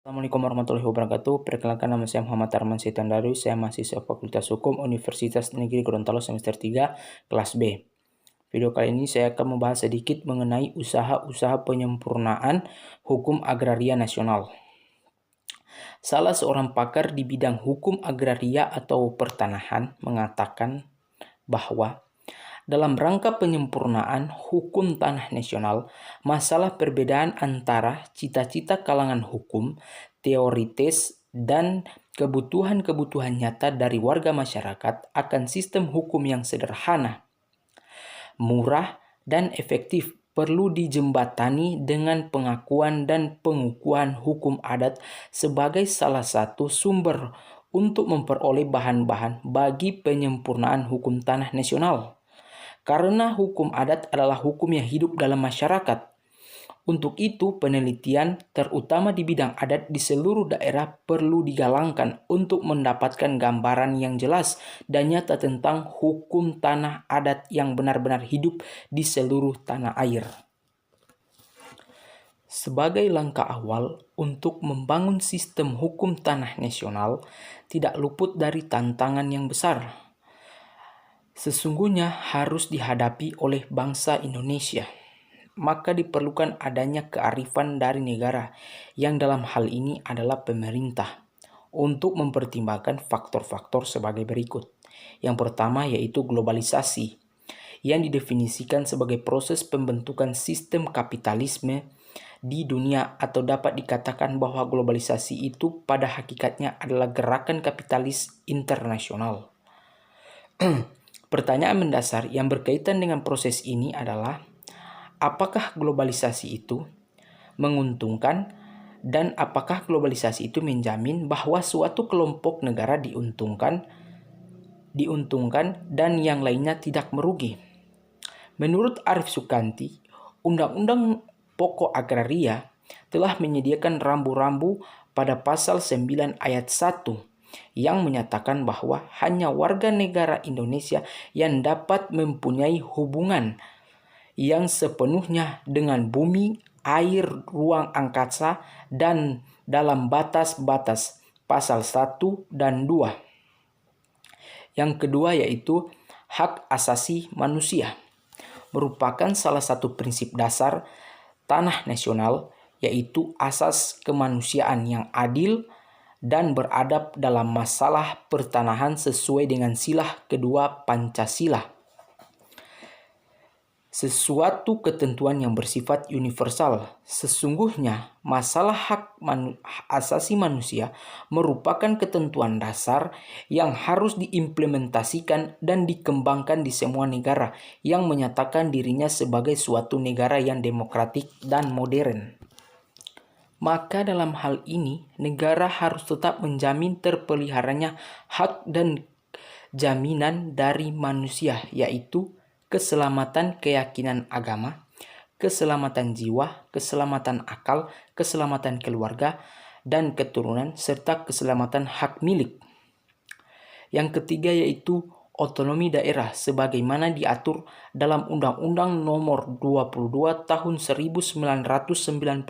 Assalamualaikum warahmatullahi wabarakatuh. Perkenalkan, nama saya Muhammad Arman Saitan Darwi. Saya mahasiswa Fakultas Hukum Universitas Negeri Gorontalo semester 3 kelas B. Video kali ini saya akan membahas sedikit mengenai usaha-usaha penyempurnaan hukum agraria nasional. Salah seorang pakar di bidang hukum agraria atau pertanahan mengatakan bahwa dalam rangka penyempurnaan hukum tanah nasional, masalah perbedaan antara cita-cita kalangan hukum, teoritis, dan kebutuhan-kebutuhan nyata dari warga masyarakat akan sistem hukum yang sederhana, murah, dan efektif perlu dijembatani dengan pengakuan dan pengukuhan hukum adat sebagai salah satu sumber untuk memperoleh bahan-bahan bagi penyempurnaan hukum tanah nasional. Karena hukum adat adalah hukum yang hidup dalam masyarakat. Untuk itu, penelitian terutama di bidang adat di seluruh daerah perlu digalangkan untuk mendapatkan gambaran yang jelas dan nyata tentang hukum tanah adat yang benar-benar hidup di seluruh tanah air. Sebagai langkah awal untuk membangun sistem hukum tanah nasional, tidak luput dari tantangan yang besar. Sesungguhnya harus dihadapi oleh bangsa Indonesia, maka diperlukan adanya kearifan dari negara, yang dalam hal ini adalah pemerintah, untuk mempertimbangkan faktor-faktor sebagai berikut. Yang pertama yaitu globalisasi, yang didefinisikan sebagai proses pembentukan sistem kapitalisme di dunia, atau dapat dikatakan bahwa globalisasi itu pada hakikatnya adalah gerakan kapitalis internasional. Pertanyaan mendasar yang berkaitan dengan proses ini adalah, apakah globalisasi itu menguntungkan, dan apakah globalisasi itu menjamin bahwa suatu kelompok negara diuntungkan dan yang lainnya tidak merugi? Menurut Arif Sukanti, Undang-Undang Pokok Agraria telah menyediakan rambu-rambu pada pasal 9 ayat 1 yang menyatakan bahwa hanya warga negara Indonesia yang dapat mempunyai hubungan yang sepenuhnya dengan bumi, air, ruang angkasa, dan dalam batas-batas pasal 1 dan 2. Yang kedua yaitu hak asasi manusia, merupakan salah satu prinsip dasar tanah nasional, yaitu asas kemanusiaan yang adil dan beradab dalam masalah pertanahan sesuai dengan sila kedua Pancasila. Sesuatu ketentuan yang bersifat universal. Sesungguhnya, masalah hak asasi manusia merupakan ketentuan dasar yang harus diimplementasikan dan dikembangkan di semua negara yang menyatakan dirinya sebagai suatu negara yang demokratik dan modern. Maka dalam hal ini, negara harus tetap menjamin terpeliharanya hak dan jaminan dari manusia, yaitu keselamatan keyakinan agama, keselamatan jiwa, keselamatan akal, keselamatan keluarga dan keturunan, serta keselamatan hak milik. Yang ketiga yaitu otonomi daerah sebagaimana diatur dalam Undang-Undang Nomor 22 Tahun 1999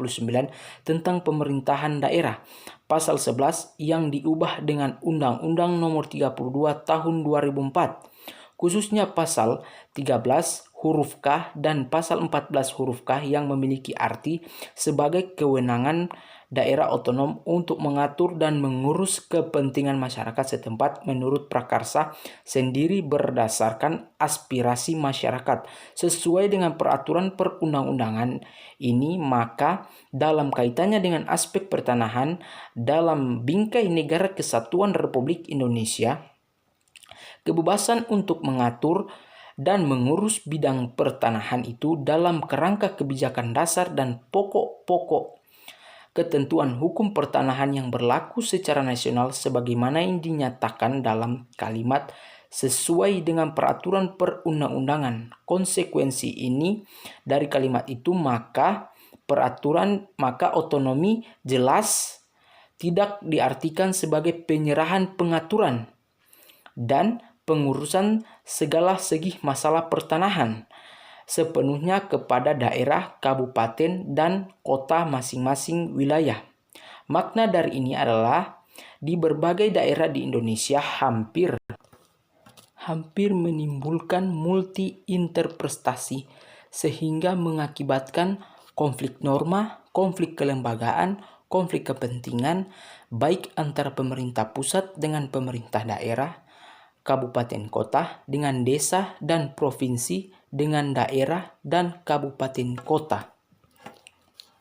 tentang Pemerintahan Daerah, Pasal 11 yang diubah dengan Undang-Undang Nomor 32 Tahun 2004, khususnya Pasal 13 huruf K dan Pasal 14 huruf K yang memiliki arti sebagai kewenangan daerah otonom untuk mengatur dan mengurus kepentingan masyarakat setempat menurut prakarsa sendiri berdasarkan aspirasi masyarakat sesuai dengan peraturan perundang-undangan ini. Maka dalam kaitannya dengan aspek pertanahan dalam bingkai Negara Kesatuan Republik Indonesia, kebebasan untuk mengatur dan mengurus bidang pertanahan itu dalam kerangka kebijakan dasar dan pokok-pokok ketentuan hukum pertanahan yang berlaku secara nasional sebagaimana yang dinyatakan dalam kalimat sesuai dengan peraturan perundang-undangan. Konsekuensi ini dari kalimat itu maka otonomi jelas tidak diartikan sebagai penyerahan pengaturan dan pengurusan segala segi masalah pertanahan sepenuhnya kepada daerah, kabupaten, dan kota masing-masing wilayah. Makna dari ini adalah di berbagai daerah di Indonesia hampir menimbulkan multi-interpretasi sehingga mengakibatkan konflik norma, konflik kelembagaan, konflik kepentingan baik antara pemerintah pusat dengan pemerintah daerah, kabupaten kota dengan desa dan provinsi dengan daerah dan kabupaten kota.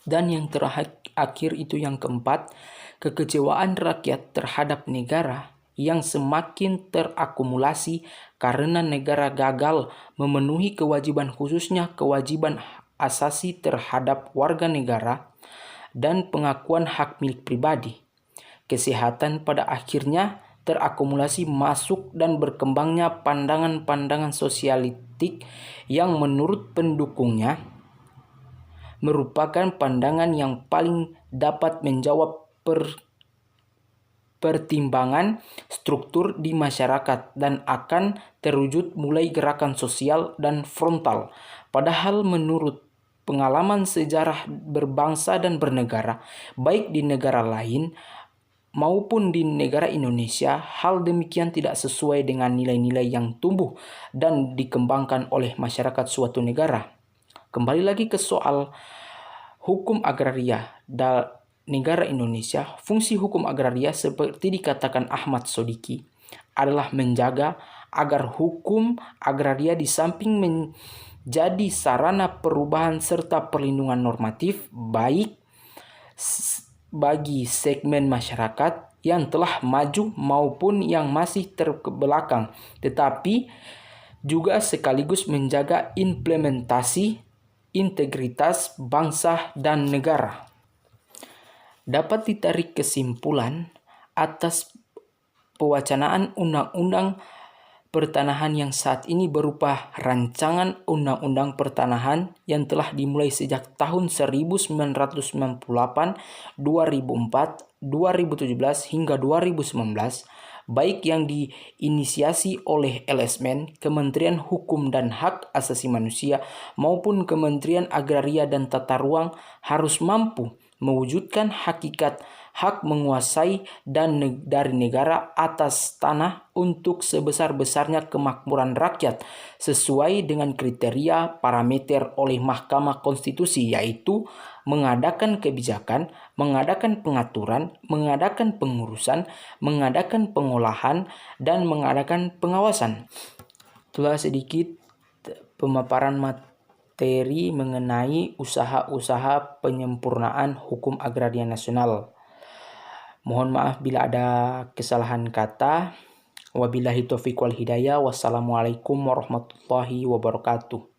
Dan yang terakhir itu yang keempat, kekecewaan rakyat terhadap negara yang semakin terakumulasi karena negara gagal memenuhi kewajiban, khususnya kewajiban asasi terhadap warga negara dan pengakuan hak milik pribadi. Kesehatan pada akhirnya terakumulasi masuk dan berkembangnya pandangan-pandangan sosialitik yang menurut pendukungnya merupakan pandangan yang paling dapat menjawab pertimbangan struktur di masyarakat dan akan terwujud mulai gerakan sosial dan frontal. Padahal menurut pengalaman sejarah berbangsa dan bernegara, baik di negara lain maupun di negara Indonesia, hal demikian tidak sesuai dengan nilai-nilai yang tumbuh dan dikembangkan oleh masyarakat suatu negara. Kembali lagi ke soal hukum agraria negara Indonesia, fungsi hukum agraria seperti dikatakan Ahmad Sodiki adalah menjaga agar hukum agraria di samping menjadi sarana perubahan serta perlindungan normatif baik bagi segmen masyarakat yang telah maju maupun yang masih terbelakang, tetapi juga sekaligus menjaga implementasi integritas bangsa dan negara. Dapat ditarik kesimpulan atas pewacanaan undang-undang pertanahan yang saat ini berupa rancangan undang-undang pertanahan yang telah dimulai sejak tahun 1998, 2004, 2017 hingga 2019, baik yang diinisiasi oleh LSMN, Kementerian Hukum dan Hak Asasi Manusia, maupun Kementerian Agraria dan Tata Ruang harus mampu mewujudkan hakikat hak menguasai dari negara atas tanah untuk sebesar-besarnya kemakmuran rakyat sesuai dengan kriteria parameter oleh Mahkamah Konstitusi, yaitu mengadakan kebijakan, mengadakan pengaturan, mengadakan pengurusan, mengadakan pengolahan, dan mengadakan pengawasan. Itulah sedikit pemaparan materi mengenai usaha-usaha penyempurnaan hukum agraria nasional. Mohon maaf bila ada kesalahan kata. Wabillahi taufiq wal hidayah. Wassalamualaikum warahmatullahi wabarakatuh.